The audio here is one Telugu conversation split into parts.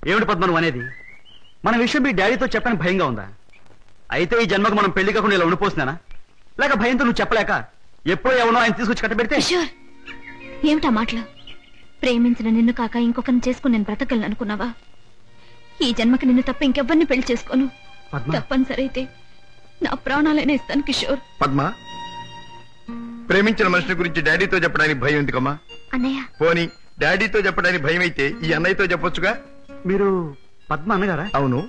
ఏమిటి పద్మ నువ్వు అనేది? మన విషయం మీ డాడీతో చెప్పని భయంగా ఉందా? అయితే ఈ జన్మకు మనం పెళ్లి కాకుండా ఇలా ఉండిపోతున్నానా? లేక భయంతో నువ్వు చెప్పలేక ఎప్పుడో ఎవనో ఆయన తీసుకొచ్చి కట్టబెడితే? కిషోర్, ఏమిటా మాటలు? ప్రేమించిన నిన్ను కాక ఇంకొకరిని చేసుకుని నేను బ్రతకలను అనుకున్నావా? ఈ జన్మకి నిన్ను తప్ప ఇంకెవ్వరిని పెళ్లి చేసుకోను. తప్పనిసరి అయితే నా ప్రాణాలైనా ఇస్తాను కిషోర్. పద్మ, ప్రేమించిన మనిషి గురించి డాడీతో చెప్పడానికి భయం ఎందుకమ్మా? అన్నయ్య, పోనీ డాడీతో చెప్పడానికి భయం అయితే ఈ అన్నయ్యతో చెప్పొచ్చుగా. మీరు పద్మ అన్నగారా? అవును.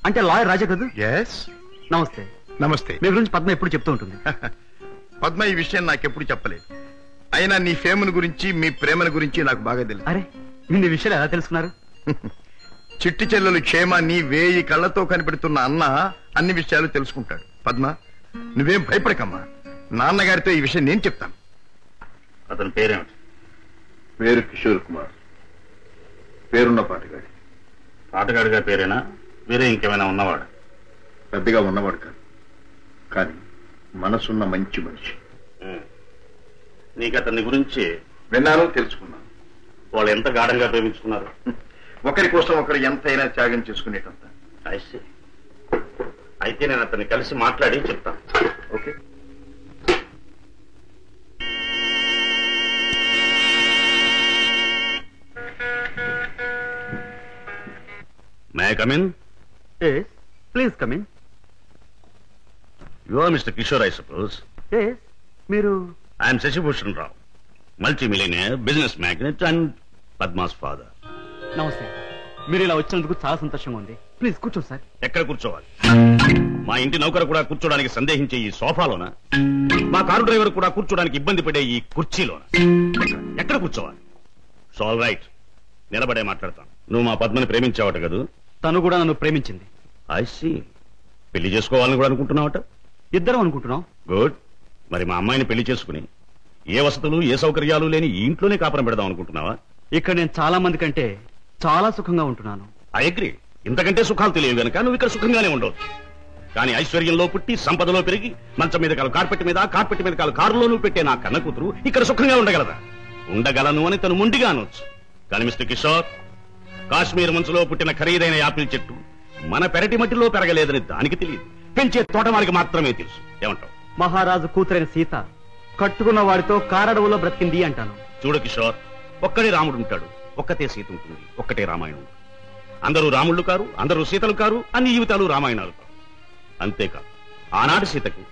అంటే లాయర్ రాజా కదా? ఎస్. నమస్తే. నమస్తే. మీ గురించి పద్మ ఎప్పుడు చెప్తూ ఉంటుంది. పద్మ ఈ విషయం నాకెప్పుడు చెప్పలేదు. అయినా నీ ఫేమును గురించి మీ ప్రేమను గురించి నాకు బాగా తెలుసు. అరే, ఇన్ని విషయాలు ఎలా తెలుసుకున్నారు? చిట్టి చెల్లెలు క్షేమాన్ని 1000 కళ్ళతో కనిపెడుతున్న అన్న అన్ని విషయాలు తెలుసుకుంటాడు. పద్మ, నువ్వేం భయపడకమ్మా. నాన్నగారితో ఈ విషయం నేను చెప్తాను. అతని పేరేమిటి? పేరు కిషోర్ కుమార్. పేరున్న పాటగాడి. పాటగాడిగా పేరేనా? వేరే ఇంకేమైనా ఉన్నవాడు? పెద్దగా ఉన్నవాడు కాదు, కానీ మనసున్న మంచి మనిషి. నీకు అతని గురించి విన్నాను, తెలుసుకున్నాను. వాళ్ళు ఎంత గాఢంగా ప్రేమించుకున్నారు? ఒకరి కోసం ఒకరు ఎంతైనా త్యాగం చేసుకునేటంత. అయితే నేను అతన్ని కలిసి మాట్లాడి చెప్తాను. Okay. May I come in? Yes, please come in. You are Mr. Kishore, I suppose. Yes, మీరు? I am Sashibhushan Rao, multi-millionaire, business magnate and Padma's father. నమస్తే. మీరు ఇలా వచ్చినందుకు చాలా సంతోషంగా ఉంది. ప్లీజ్ కూర్చోండి సార్. ఎక్కడ కూర్చోవాలి? మా ఇంటి నౌకరు కూడా కూర్చోడానికి సందేహించే ఈ సోఫాలోనా? మా కారు డ్రైవర్ కూడా కూర్చోడానికి ఇబ్బంది పడే ఈ కుర్చీలోనా? ఎక్కడ కూర్చోవాలి? ఆల్ రైట్, నిలబడే మాట్లాడతాను. నువ్వు మా పద్మని ప్రేమించావట కదూ? తను కూడా నన్ను ప్రేమించింది. I see. పెళ్లి చేసుకోవాలని కూడా అనుకుంటున్నావట? ఇద్దరం అనుకుంటున్నాం. గుడ్. మరి మా అమ్మాయిని పెళ్లి చేసుకుని ఏ వసతులు ఏ సౌకర్యాలు లేని ఈ ఇంట్లోనే కాపురం పెడదాం అనుకుంటున్నావా? ఇక్కడ నేను చాలా మంది కంటే చాలా సుఖంగా ఉంటున్నాను. I agree. ఇంతకంటే సుఖాలు తెలియవు గనక నువ్వు ఇక్కడ సుఖంగానే ఉండవచ్చు. కానీ ఐశ్వర్యంలో పుట్టి సంపదలో పెరిగి మంచం మీద కాలు కార్పెట్ మీద, కార్పెట్ మీద కాలు కారులోనూ పెట్టే నా కన్న కూతురు ఇక్కడ సుఖంగా ఉండగలదా? ఉండగలను అని తను ముండిగా అనొచ్చు. కానీ మిస్టర్ కిషోర్, కాశ్మీర్ మంచులో పుట్టిన ఖరీదైన యాపిల్ చెట్టు మన పెరటి మట్టిలో పెరగలేదని దానికి తెలియదు, పెంచే తోటమాలికి మాత్రమే తెలుసు. ఏమంటావు? మహారాజు కూతురైన సీత కట్టుకున్న వాడితో కారడవులో బ్రతికింది అంటాను. చూడు కిషోర్, ఒక్కడే రాముడు ఉంటాడు, ఒక్కతే సీత ఉంటుంది, ఒక్కటే రామాయణం. అందరూ రాముళ్ళు కారు, అందరూ సీతలు కారు, అన్ని జీవితాలు రామాయణాలు కారు. అంతేకాదు, ఆనాటి సీతకు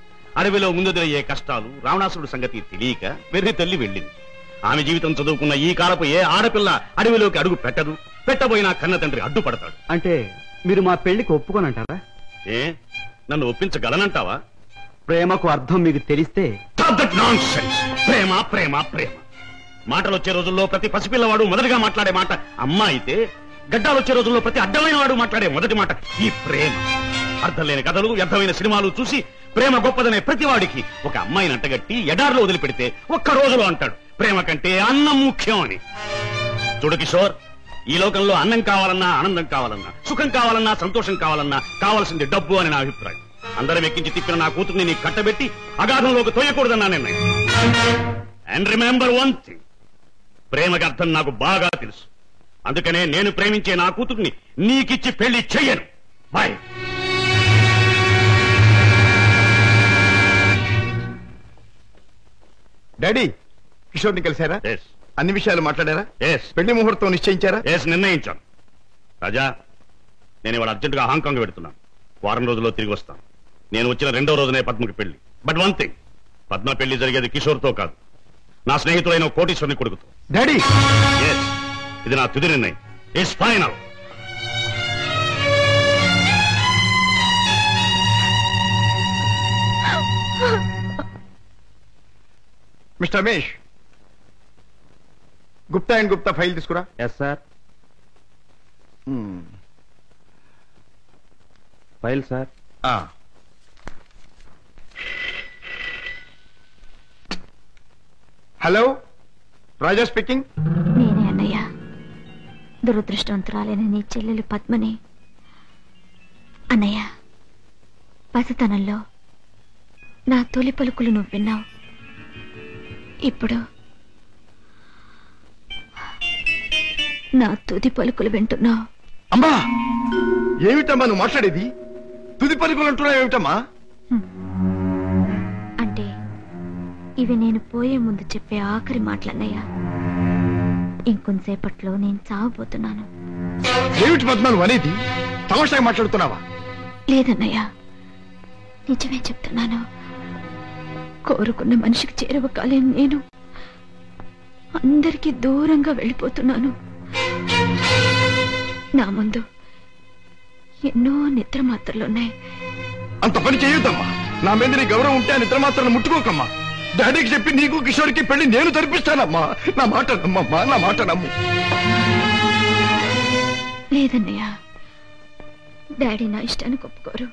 అడవిలో ముందుదరయ్యే కష్టాలు, రావణాసురుడు సంగతి తెలియక వెర్రి తల్లి వెళ్ళింది. ఆమె జీవితం చదువుకున్న ఈ కాలపు ఏ ఆడపిల్ల అడవిలోకి అడుగు పెట్టదు. పెట్టబోయినా కన్న తండ్రి అడ్డుపడతాడు. అంటే మీరు మా పెళ్లికి ఒప్పుకోనంటారా? ఏ, నన్ను ఒప్పించగలనంటావా? ప్రేమకు అర్థం మీకు తెలిస్తే. ప్రేమ ప్రేమ ప్రేమ మాటలు వచ్చే రోజుల్లో ప్రతి పసిపిల్లవాడు మొదటిగా మాట్లాడే మాట అమ్మ అయితే, గడ్డాలు వచ్చే రోజుల్లో ప్రతి అడ్డమైన వాడు మాట్లాడే మొదటి మాట ఈ ప్రేమ. అర్థం లేని కథలు, వ్యర్థమైన సినిమాలు చూసి ప్రేమ గొప్పదనే ప్రతివాడికి ఒక అమ్మాయిని అంటగట్టి ఎడారిలో వదిలిపెడితే ఒక్క రోజులో అంటాడు ప్రేమ కంటే అన్నం ముఖ్యం అని. చూడు కిషోర్, ఈ లోకంలో అన్నం కావాలన్నా, ఆనందం కావాలన్నా, సుఖం కావాలన్నా, సంతోషం కావాలన్నా కావాల్సింది డబ్బు అని నా అభిప్రాయం. అందరం ఎక్కించి తిప్పిన నా కూతుర్ని నీకు కట్టబెట్టి అగాధంలోకి తోయకూడదన్నా నిర్ణయం. అండ్ రిమెంబర్ వన్ థింగ్, ప్రేమకి అర్థం నాకు బాగా తెలుసు. అందుకనే నేను ప్రేమించే నా కూతుర్ని నీకిచ్చి పెళ్లి చెయ్యను. బాయ్. డాడీ, కిషోర్ని కలిశారా? అన్ని విషయాలు మాట్లాడారా? పెళ్లి ముహూర్తం నిశ్చయించారా? నిర్ణయించాను. రాజా, నేను ఇవాళ అర్జెంటుగా హాంకాంగ్ పెడుతున్నాను. వారం రోజుల్లో తిరిగి వస్తాను. నేను వచ్చిన 2వ రోజునే పద్మకి పెళ్లి. బట్ వన్ థింగ్, పద్మ పెళ్లి జరిగేది కిషోర్తో కాదు, నా స్నేహితులైన కోటీశ్వరుని కొడుకుతో. డాడీ, ఇది నా తుది నిర్ణయం. It's final. Mister Ramesh, Gupta and Gupta file తీసుకురా. Yes sir. File sir. Hello, Raja speaking. నేనే అన్నయ్య. దురదృష్టవంతురాలైన నీ చెల్లెలు పద్మని. అన్నయ్య, పసితనంలో నా తొలి పలుకులు నువ్వు విన్నావు. ఇప్పుడు నా తుది పలుకులు వింటున్నావు. అమ్మా ఏమిటమ్మా నువ్వు మాట్లాడేది? తుది పలుకులు అంటున్నావు ఏమిటమ్మా? అంటే ఇవి నేను పోయే ముందు చెప్పే ఆఖరి మాటలన్నయ్య. ఇంకొంతసేపట్లో నేను చావబోతున్నాను. ఏమిటి పద్మ నువ్వు అనేది? తమాషాగా మాట్లాడుతున్నావా? లేదన్నయ్య, నిజమే చెప్తున్నాను. కోరుకున్న మనిషికి చేరువ కాలేను నేను అందరికీ దూరంగా వెళ్ళిపోతున్నాను. నా ముందు ఎన్నో నిద్ర మాత్రలున్నాయి. అంత పని చేయొద్దమ్మా. నా మీద నీ గౌరవం ఉంటే ఆ నిద్ర మాత్రం ముట్టుకోకమ్మా. డాడీకి చెప్పి నీకు కిషోర్కి పెళ్లి నేను జరిపిస్తానమ్మా. నా మాట నమ్మమ్మా, నా మాట నమ్ము. లేదన్నయ్య, డాడీ నా ఇష్టానికి ఒప్పుకోరు.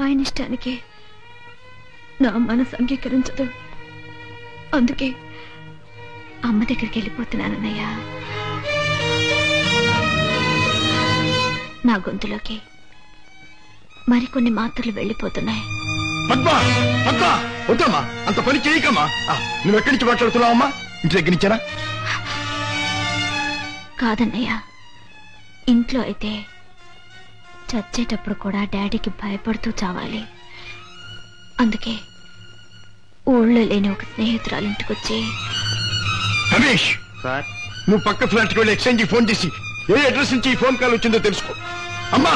ఆయన ఇష్టానికి నా మనసు అంగీకరించదు. అందుకే అమ్మ దగ్గరికి వెళ్ళిపోతున్నానన్నయ్య. నా గొంతులోకి మరికొన్ని మాత్రలు వెళ్ళిపోతున్నాయి. పద్మా పద్మా వద్దమ్మా, అంత పని చేయకమ్మా. నువ్వు ఎక్కడి నుంచి మాట్లాడుతున్నావమ్మా? ఇంటి దగ్గర నుంచేనా? కాదన్నయ్య, ఇంట్లో అయితే చచ్చేటప్పుడు కూడా డాడీకి భయపడుతూ చావాలి. అందుకే ఊళ్ళో లేని ఒక స్నేహితురాలు ఇంటికొచ్చి, రమేష్ సార్, నువ్వు పక్క ఫ్లాట్కి వెళ్ళి ఎక్స్చేంజ్ ఫోన్ చేసి ఏ అడ్రస్ నుంచి ఈ ఫోన్ కాల్ వచ్చిందో తెలుసుకో. అమ్మా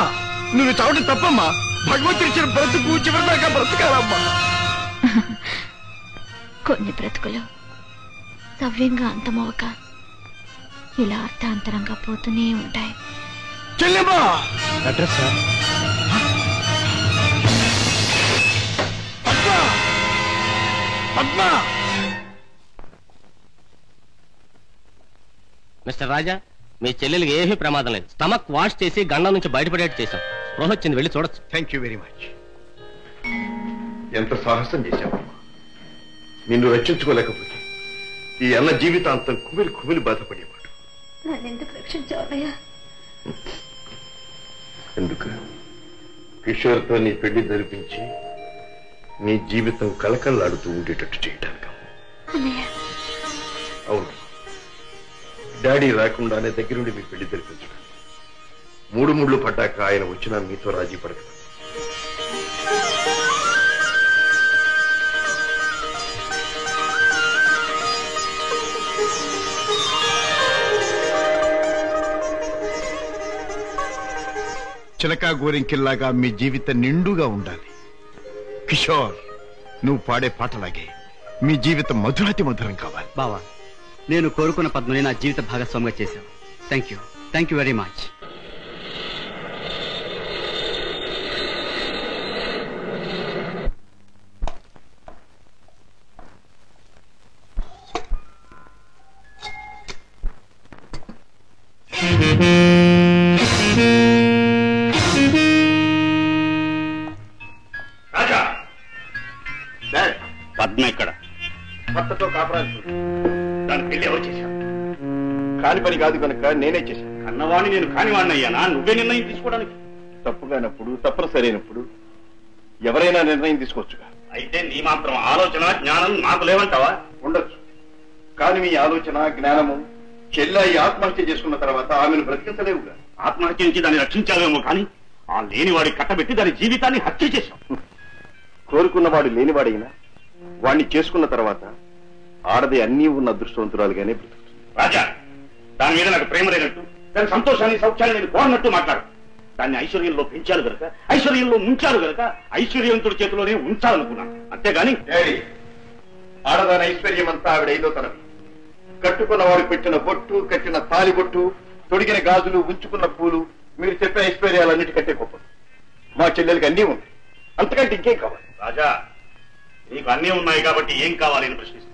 నువ్వు చావడం తప్పమ్మా. భగవంతుడి ఇచ్చిన బ్రతుకు చివరిదాకా బ్రతకాలమ్మా. కొన్ని బ్రతుకులు సవ్యంగా అంతమవక ఇలా అర్థాంతరంగా పోతూనే ఉంటాయి. చెల్లెమ్మా address sir. Padma Padma mister Raja, మీ చెల్లెలికి ఏమీ ప్రమాదం లేదు. స్టమక్ వాష్ చేసి గండం నుంచి బయటపడేట్టు చేశాం. స్పృహ వచ్చింది, వెళ్ళి చూడొచ్చు. Thank you very much. ఎంత సాహసం చేశావమ్మా. నిన్ను రక్షించుకోలేకపోతే ఈ అన్న జీవితాంతం కుమిలి కుమిలి బాధపడేవాడు. నన్నెందుకు రక్షించావయ్యా? ఎందుకు? కిషోర్తో నీ పెళ్లి జరిపించి నీ జీవితం కలకల్లాడుతూ ఉండేటట్టు చేయటానికి. అవును, డాడీ రాకుండానే దగ్గరుండి మీ పెళ్లి జరిపించడం. మూడు ముళ్ళు పడ్డాక ఆయన వచ్చినా మీతో రాజీ పడగలరు. చిలకా గోరింకిల్లాగా మీ జీవితం నిండుగా ఉండాలి. కిషోర్, నువ్వు పాడే పాటలాగే మీ జీవితం మధురాతి మధురం కావాలి. బావా, నేను కోరుకున్న పద్మని నా జీవిత భాగస్వామిగా చేశావు. Thank you very much. Raja, Padma ఇక్కడ భర్తతో కాపురాలు దాని పెళ్లి ఎవరు చేశావు? కాని పని కాదు కనుక నేనే చేశాను. కన్నవాణ్ణి నేను కానివాణ్ణి అయ్యానా? నువ్వే నిర్ణయం తీసుకోవడానికి. తప్పుగానప్పుడు తప్పనిసరైనప్పుడు ఎవరైనా నిర్ణయం తీసుకోవచ్చుగా. అయితే నీ మాత్రం ఆలోచన జ్ఞానం నాకు లేవంటావా? ఉండొచ్చు, కానీ మీ ఆలోచన జ్ఞానము చెల్లాయి ఆత్మహత్య చేసుకున్న తర్వాత ఆమెను బ్రతికించలేవుగా. ఆత్మహత్య నుంచి దాన్ని రక్షించావేమో కానీ ఆ లేనివాడి కట్టబెట్టి దాని జీవితాన్ని హత్య చేశావు. కోరుకున్నవాడు లేనివాడైనా వాణ్ణి చేసుకున్న తర్వాత ఆడది అన్నీ ఉన్న అదృష్టవంతురాలుగానే బ్రతుకుతుంది. రాజా, దాని మీద నాకు ప్రేమ లేనట్టు, దాని సంతోషాన్ని సౌఖ్యాన్ని నేను కోరినట్టు మాట్లాడు. దాన్ని ఐశ్వర్యంలో పెంచారు గనక, ఐశ్వర్యంలో ఉంచారు గనక ఐశ్వర్యవంతుడి చేతిలోనే ఉంచాలనుకున్నాను. అంతేగాని ఆడదాని ఐశ్వర్యం అంతా ఆవిడ ఐదో తనవి. కట్టుకున్నవాడు పెట్టిన బొట్టు, కట్టిన తాలి బొట్టు, తొడిగిన గాజులు, ఉంచుకున్న పూలు, మీరు చెప్పిన ఐశ్వర్యాలన్నిటికంటే గొప్ప. మా చెల్లెలకి అన్నీ ఉన్నాయి, అంతకంటే ఇంకేం కావాలి? రాజా, నీకు అన్నీ ఉన్నాయి కాబట్టి ఏం కావాలి అని ప్రశ్నిస్తున్నాను.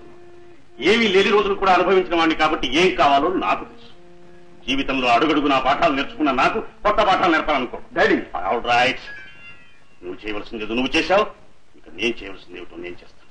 ఏమీ లేని రోజులు కూడా అనుభవించిన వాడిని కాబట్టి ఏం కావాలో నాకు తెలుసు. జీవితంలో అడుగడుగు నా పాఠాలు నేర్చుకున్న నాకు కొత్త పాఠాలు నేర్పాలనుకో. డాడీ, ఆల్ రైట్, నువ్వు చేయవలసింది నువ్వు చేశావు, ఇక నేను చేయవలసింది ఏమిటో నేను చేస్తాను.